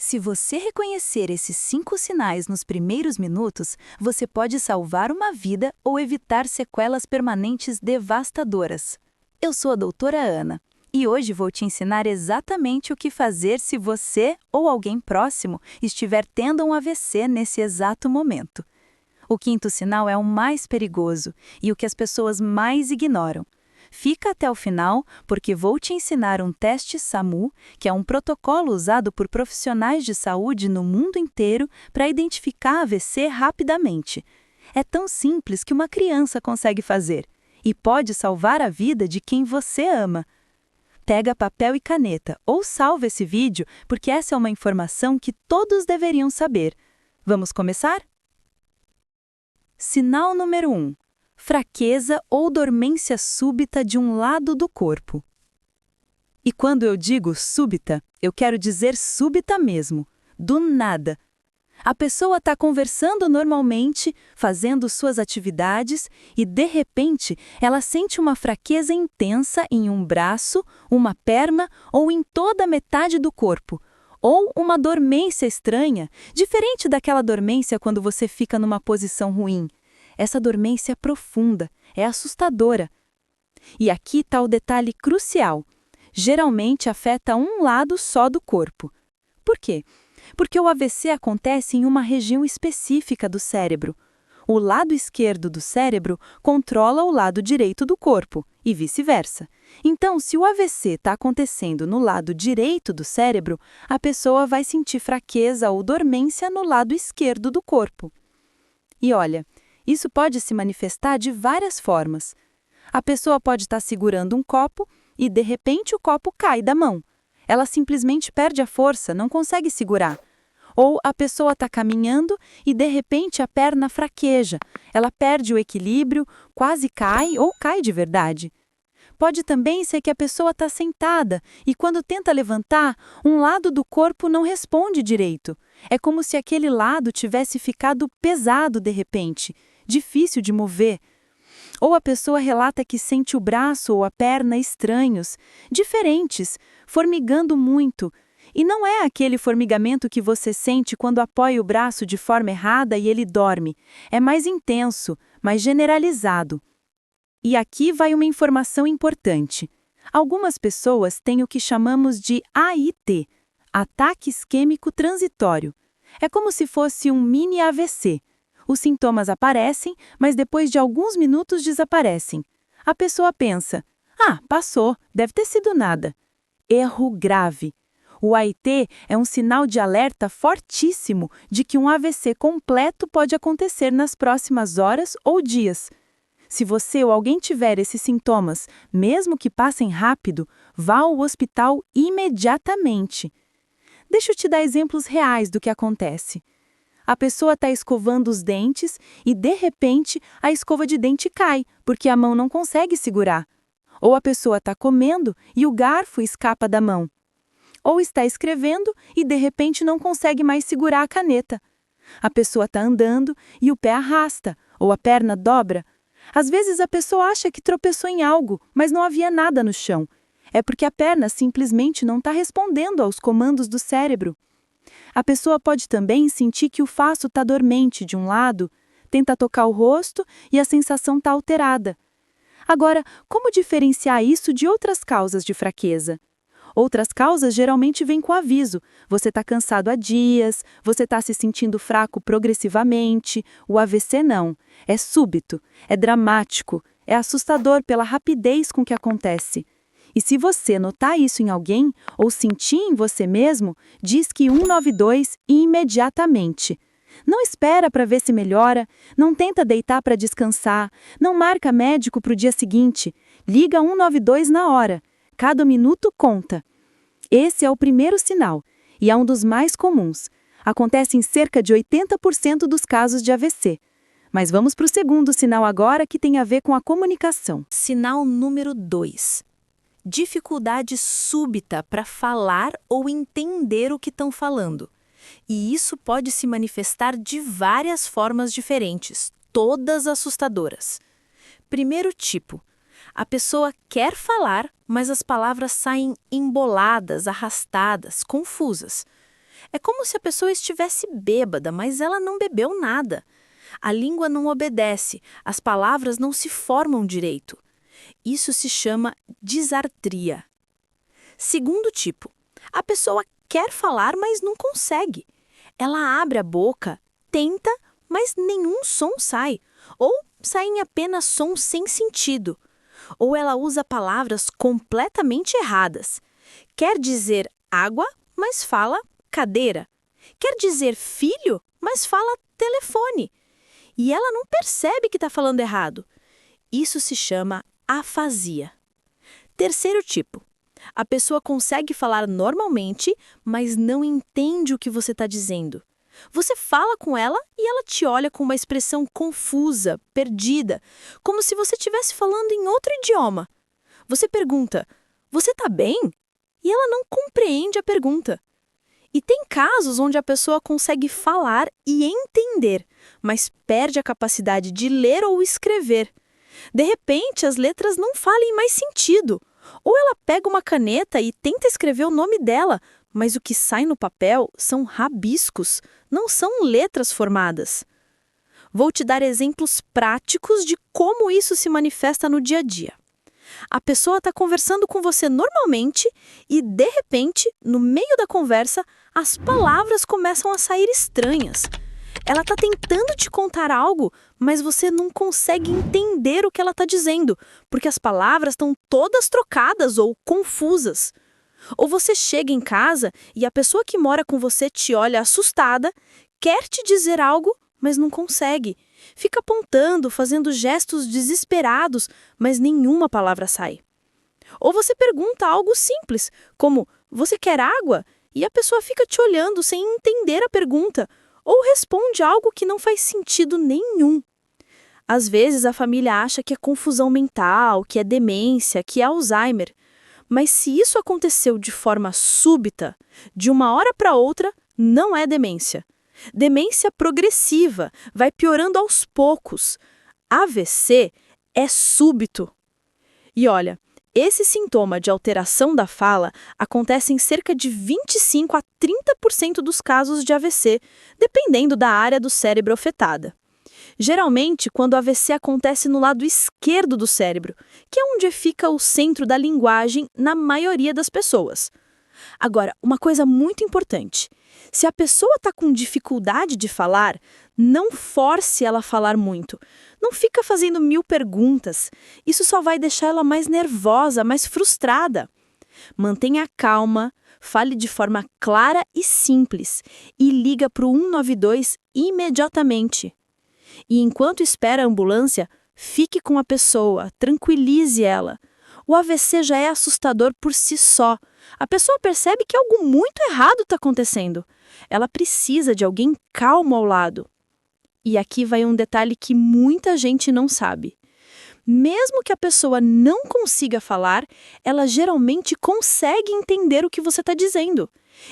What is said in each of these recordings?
Se você reconhecer esses 5 sinais nos primeiros minutos, você pode salvar uma vida ou evitar sequelas permanentes devastadoras. Eu sou a doutora Ana e hoje vou te ensinar exatamente o que fazer se você ou alguém próximo estiver tendo um AVC nesse exato momento. O 5º sinal é o mais perigoso e o que as pessoas mais ignoram. Fica até o final, porque vou te ensinar um teste SAMU, que é um protocolo usado por profissionais de saúde no mundo inteiro para identificar AVC rapidamente. É tão simples que uma criança consegue fazer e pode salvar a vida de quem você ama. Pega papel e caneta ou salva esse vídeo, porque essa é uma informação que todos deveriam saber. Vamos começar? Sinal número 1. Fraqueza ou dormência súbita de um lado do corpo. E quando eu digo súbita, eu quero dizer súbita mesmo, do nada. A pessoa está conversando normalmente, fazendo suas atividades e, de repente, ela sente uma fraqueza intensa em um braço, uma perna ou em toda a metade do corpo. Ou uma dormência estranha, diferente daquela dormência quando você fica numa posição ruim. Essa dormência é profunda, é assustadora. E aqui está o detalhe crucial. Geralmente afeta um lado só do corpo. Por quê? Porque o AVC acontece em uma região específica do cérebro. O lado esquerdo do cérebro controla o lado direito do corpo, e vice-versa. Então, se o AVC está acontecendo no lado direito do cérebro, a pessoa vai sentir fraqueza ou dormência no lado esquerdo do corpo. E olha, isso pode se manifestar de várias formas. A pessoa pode estar segurando um copo e, de repente, o copo cai da mão. Ela simplesmente perde a força, não consegue segurar. Ou a pessoa está caminhando e, de repente, a perna fraqueja. Ela perde o equilíbrio, quase cai ou cai de verdade. Pode também ser que a pessoa está sentada e, quando tenta levantar, um lado do corpo não responde direito. É como se aquele lado tivesse ficado pesado de repente, difícil de mover. Ou a pessoa relata que sente o braço ou a perna estranhos, diferentes, formigando muito. E não é aquele formigamento que você sente quando apoia o braço de forma errada e ele dorme. É mais intenso, mais generalizado. E aqui vai uma informação importante. Algumas pessoas têm o que chamamos de AIT, ataque isquêmico transitório. É como se fosse um mini AVC. Os sintomas aparecem, mas depois de alguns minutos desaparecem. A pessoa pensa, passou, deve ter sido nada. Erro grave. O AIT é um sinal de alerta fortíssimo de que um AVC completo pode acontecer nas próximas horas ou dias. Se você ou alguém tiver esses sintomas, mesmo que passem rápido, vá ao hospital imediatamente. Deixa eu te dar exemplos reais do que acontece. A pessoa está escovando os dentes e, de repente, a escova de dente cai, porque a mão não consegue segurar. Ou a pessoa está comendo e o garfo escapa da mão. Ou está escrevendo e, de repente, não consegue mais segurar a caneta. A pessoa está andando e o pé arrasta, ou a perna dobra. Às vezes a pessoa acha que tropeçou em algo, mas não havia nada no chão. É porque a perna simplesmente não está respondendo aos comandos do cérebro. A pessoa pode também sentir que o faço está dormente de um lado, tenta tocar o rosto e a sensação está alterada. Agora, como diferenciar isso de outras causas de fraqueza? Outras causas geralmente vêm com aviso. Você está cansado há dias, você está se sentindo fraco progressivamente. O AVC não. É súbito, é dramático, é assustador pela rapidez com que acontece. E se você notar isso em alguém ou sentir em você mesmo, diz que 192 imediatamente. Não espera para ver se melhora, não tenta deitar para descansar, não marca médico para o dia seguinte. Liga 192 na hora. Cada minuto conta. Esse é o primeiro sinal, e é um dos mais comuns. Acontece em cerca de 80% dos casos de AVC. Mas vamos para o segundo sinal agora, que tem a ver com a comunicação. Sinal número 2. Dificuldade súbita para falar ou entender o que estão falando. E isso pode se manifestar de várias formas diferentes, todas assustadoras. Primeiro tipo. A pessoa quer falar, mas as palavras saem emboladas, arrastadas, confusas. É como se a pessoa estivesse bêbada, mas ela não bebeu nada. A língua não obedece, as palavras não se formam direito. Isso se chama disartria. Segundo tipo, a pessoa quer falar, mas não consegue. Ela abre a boca, tenta, mas nenhum som sai. Ou saem apenas sons sem sentido. Ou ela usa palavras completamente erradas. Quer dizer água, mas fala cadeira. Quer dizer filho, mas fala telefone. E ela não percebe que está falando errado. Isso se chama afasia. Terceiro tipo. A pessoa consegue falar normalmente, mas não entende o que você está dizendo. Você fala com ela e ela te olha com uma expressão confusa, perdida, como se você estivesse falando em outro idioma. Você pergunta, você está bem? E ela não compreende a pergunta. E tem casos onde a pessoa consegue falar e entender, mas perde a capacidade de ler ou escrever. De repente, as letras não fazem mais sentido. Ou ela pega uma caneta e tenta escrever o nome dela, mas o que sai no papel são rabiscos, não são letras formadas. Vou te dar exemplos práticos de como isso se manifesta no dia a dia. A pessoa está conversando com você normalmente e, de repente, no meio da conversa, as palavras começam a sair estranhas. Ela está tentando te contar algo, mas você não consegue entender o que ela está dizendo, porque as palavras estão todas trocadas ou confusas. Ou você chega em casa e a pessoa que mora com você te olha assustada, quer te dizer algo, mas não consegue. Fica apontando, fazendo gestos desesperados, mas nenhuma palavra sai. Ou você pergunta algo simples, como, você quer água? E a pessoa fica te olhando sem entender a pergunta, ou responde algo que não faz sentido nenhum. Às vezes a família acha que é confusão mental, que é demência, que é Alzheimer. Mas se isso aconteceu de forma súbita, de uma hora para outra, não é demência. Demência progressiva, vai piorando aos poucos. AVC é súbito. E olha, esse sintoma de alteração da fala acontece em cerca de 25 a 30% dos casos de AVC, dependendo da área do cérebro afetada. Geralmente, quando o AVC acontece no lado esquerdo do cérebro, que é onde fica o centro da linguagem na maioria das pessoas. Agora, uma coisa muito importante. Se a pessoa está com dificuldade de falar, não force ela a falar muito. Não fica fazendo 1000 perguntas. Isso só vai deixar ela mais nervosa, mais frustrada. Mantenha calma, fale de forma clara e simples e liga para o 192 imediatamente. E enquanto espera a ambulância, fique com a pessoa, tranquilize ela. O AVC já é assustador por si só. A pessoa percebe que algo muito errado está acontecendo. Ela precisa de alguém calmo ao lado. E aqui vai um detalhe que muita gente não sabe. Mesmo que a pessoa não consiga falar, ela geralmente consegue entender o que você está dizendo.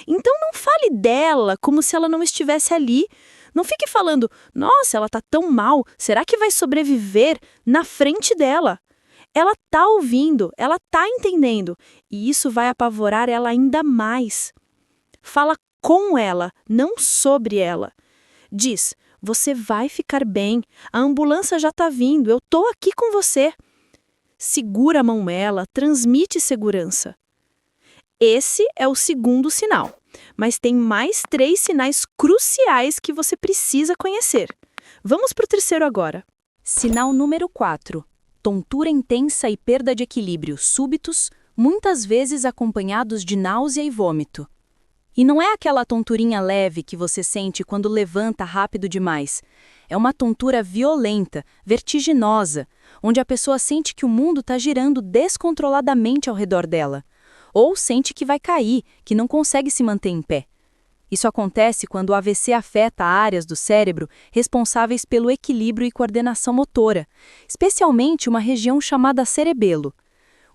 Então não fale dela como se ela não estivesse ali. Não fique falando, nossa, ela está tão mal, será que vai sobreviver na frente dela? Ela está ouvindo, ela está entendendo, e isso vai apavorar ela ainda mais. Fala com ela, não sobre ela. Diz, você vai ficar bem, a ambulância já está vindo, eu estou aqui com você. Segura a mão dela, transmite segurança. Esse é o segundo sinal, mas tem mais 3 sinais cruciais que você precisa conhecer. Vamos para o terceiro agora. Sinal número 4. Tontura intensa e perda de equilíbrio súbitos, muitas vezes acompanhados de náusea e vômito. E não é aquela tonturinha leve que você sente quando levanta rápido demais. É uma tontura violenta, vertiginosa, onde a pessoa sente que o mundo está girando descontroladamente ao redor dela. Ou sente que vai cair, que não consegue se manter em pé. Isso acontece quando o AVC afeta áreas do cérebro responsáveis pelo equilíbrio e coordenação motora, especialmente uma região chamada cerebelo.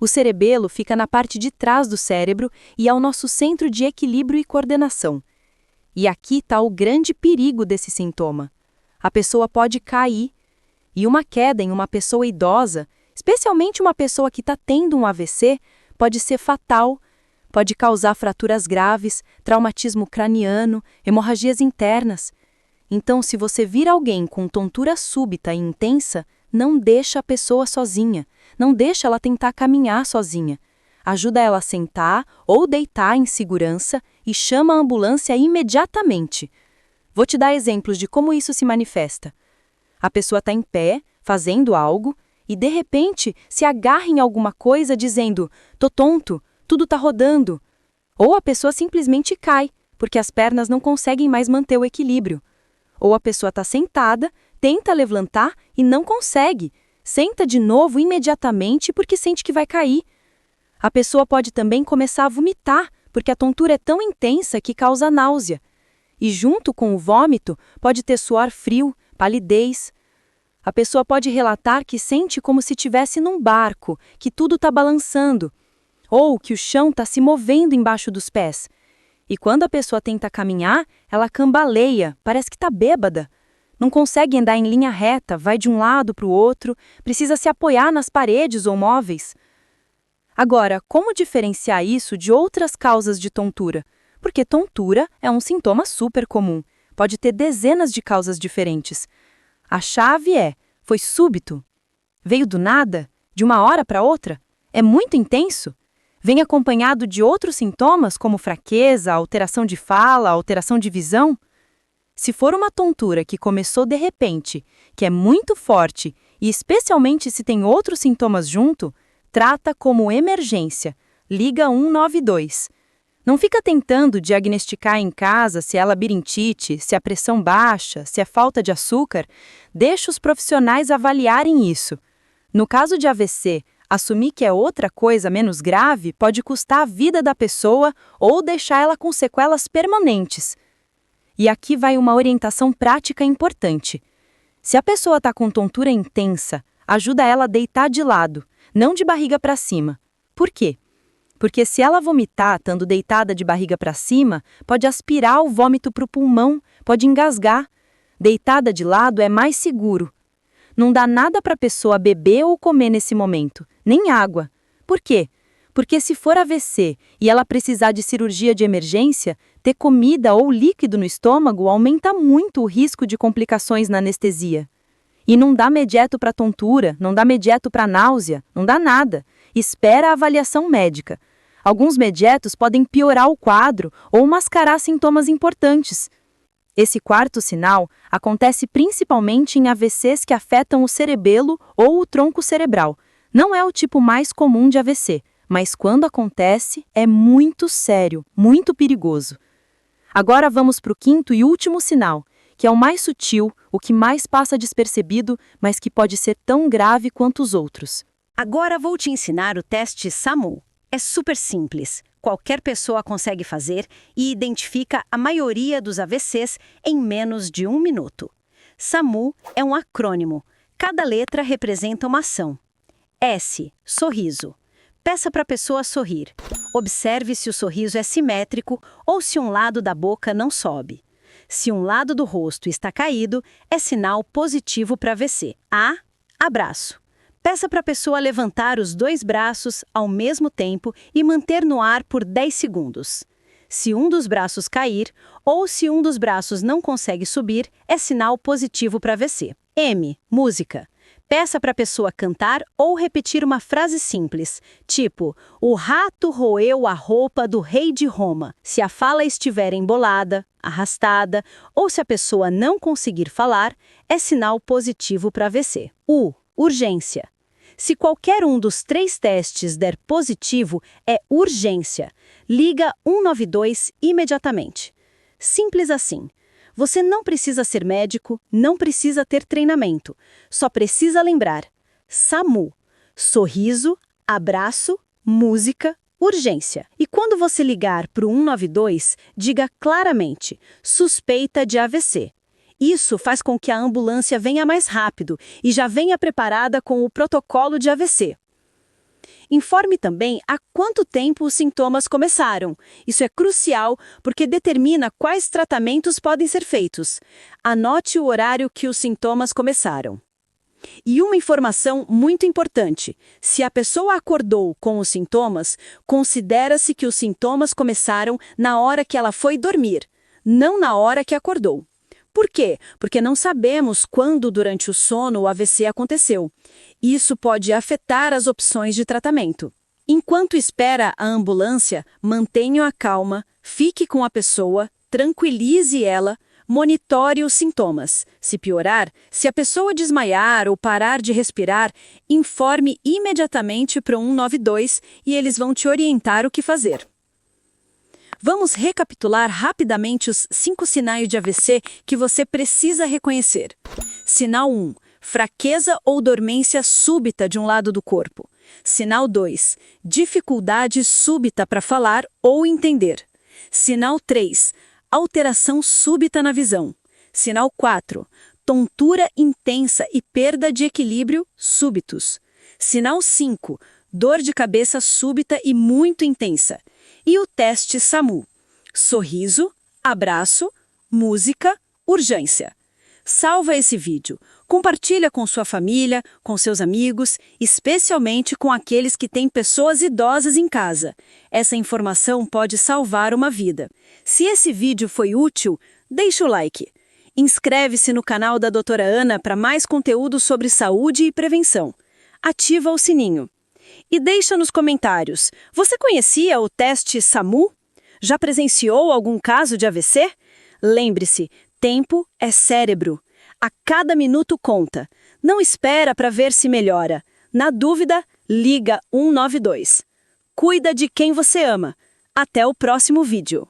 O cerebelo fica na parte de trás do cérebro e é o nosso centro de equilíbrio e coordenação. E aqui está o grande perigo desse sintoma. A pessoa pode cair, e uma queda em uma pessoa idosa, especialmente uma pessoa que está tendo um AVC, pode ser fatal, pode causar fraturas graves, traumatismo craniano, hemorragias internas. Então, se você vir alguém com tontura súbita e intensa, não deixa a pessoa sozinha, não deixa ela tentar caminhar sozinha. Ajuda ela a sentar ou deitar em segurança e chama a ambulância imediatamente. Vou te dar exemplos de como isso se manifesta. A pessoa está em pé, fazendo algo, e de repente se agarra em alguma coisa dizendo: "Tô tonto, tudo tá rodando". Ou a pessoa simplesmente cai, porque as pernas não conseguem mais manter o equilíbrio. Ou a pessoa está sentada, tenta levantar e não consegue. Senta de novo imediatamente porque sente que vai cair. A pessoa pode também começar a vomitar, porque a tontura é tão intensa que causa náusea. E junto com o vômito, pode ter suor frio, palidez. A pessoa pode relatar que sente como se estivesse num barco, que tudo está balançando, ou que o chão está se movendo embaixo dos pés. E quando a pessoa tenta caminhar, ela cambaleia, parece que está bêbada. Não consegue andar em linha reta, vai de um lado para o outro, precisa se apoiar nas paredes ou móveis. Agora, como diferenciar isso de outras causas de tontura? Porque tontura é um sintoma super comum, pode ter dezenas de causas diferentes. A chave foi súbito? Veio do nada? De uma hora para outra? É muito intenso? Vem acompanhado de outros sintomas como fraqueza, alteração de fala, alteração de visão? Se for uma tontura que começou de repente, que é muito forte e especialmente se tem outros sintomas junto, trata como emergência. Liga 192. Não fica tentando diagnosticar em casa se é labirintite, se é pressão baixa, se é falta de açúcar. Deixa os profissionais avaliarem isso. No caso de AVC, assumir que é outra coisa menos grave pode custar a vida da pessoa ou deixar ela com sequelas permanentes. E aqui vai uma orientação prática importante. Se a pessoa está com tontura intensa, ajuda ela a deitar de lado, não de barriga para cima. Por quê? Porque se ela vomitar estando deitada de barriga para cima, pode aspirar o vômito para o pulmão, pode engasgar. Deitada de lado é mais seguro. Não dá nada para a pessoa beber ou comer nesse momento, nem água. Por quê? Porque se for AVC e ela precisar de cirurgia de emergência, ter comida ou líquido no estômago aumenta muito o risco de complicações na anestesia. E não dá medieto para tontura, não dá medieto para náusea, não dá nada. Espera a avaliação médica. Alguns medietos podem piorar o quadro ou mascarar sintomas importantes. Esse quarto sinal acontece principalmente em AVCs que afetam o cerebelo ou o tronco cerebral. Não é o tipo mais comum de AVC, mas quando acontece é muito sério, muito perigoso. Agora vamos para o quinto e último sinal, que é o mais sutil, o que mais passa despercebido, mas que pode ser tão grave quanto os outros. Agora vou te ensinar o teste SAMU. É super simples. Qualquer pessoa consegue fazer e identifica a maioria dos AVCs em menos de 1 minuto. SAMU é um acrônimo. Cada letra representa uma ação. S, sorriso. Peça para a pessoa sorrir. Observe se o sorriso é simétrico ou se um lado da boca não sobe. Se um lado do rosto está caído, é sinal positivo para AVC. A, abraço. Peça para a pessoa levantar os 2 braços ao mesmo tempo e manter no ar por 10 segundos. Se um dos braços cair ou se um dos braços não consegue subir, é sinal positivo para AVC. M, música. Peça para a pessoa cantar ou repetir uma frase simples, tipo: "O rato roeu a roupa do rei de Roma". Se a fala estiver embolada, arrastada, ou se a pessoa não conseguir falar, é sinal positivo para AVC. U, urgência. Se qualquer um dos 3 testes der positivo, é urgência. Liga 192 imediatamente. Simples assim. Você não precisa ser médico, não precisa ter treinamento. Só precisa lembrar: SAMU, sorriso, abraço, música, urgência. E quando você ligar para o 192, diga claramente: suspeita de AVC. Isso faz com que a ambulância venha mais rápido e já venha preparada com o protocolo de AVC. Informe também há quanto tempo os sintomas começaram. Isso é crucial porque determina quais tratamentos podem ser feitos. Anote o horário que os sintomas começaram. E uma informação muito importante: se a pessoa acordou com os sintomas, considera-se que os sintomas começaram na hora que ela foi dormir, não na hora que acordou. Por quê? Porque não sabemos quando durante o sono o AVC aconteceu. Isso pode afetar as opções de tratamento. Enquanto espera a ambulância, mantenha a calma, fique com a pessoa, tranquilize ela, monitore os sintomas. Se piorar, se a pessoa desmaiar ou parar de respirar, informe imediatamente para o 192 e eles vão te orientar o que fazer. Vamos recapitular rapidamente os 5 sinais de AVC que você precisa reconhecer. Sinal 1. Fraqueza ou dormência súbita de um lado do corpo. Sinal 2. Dificuldade súbita para falar ou entender. Sinal 3. Alteração súbita na visão. Sinal 4. Tontura intensa e perda de equilíbrio súbitos. Sinal 5. Dor de cabeça súbita e muito intensa. E o teste SAMU. Sorriso, abraço, música, urgência. Salva esse vídeo. Compartilha com sua família, com seus amigos, especialmente com aqueles que têm pessoas idosas em casa. Essa informação pode salvar uma vida. Se esse vídeo foi útil, deixa o like. Inscreve-se no canal da Doutora Ana para mais conteúdo sobre saúde e prevenção. Ativa o sininho. E deixa nos comentários, você conhecia o teste SAMU? Já presenciou algum caso de AVC? Lembre-se, tempo é cérebro. A cada minuto conta. Não espera para ver se melhora. Na dúvida, liga 192. Cuida de quem você ama. Até o próximo vídeo.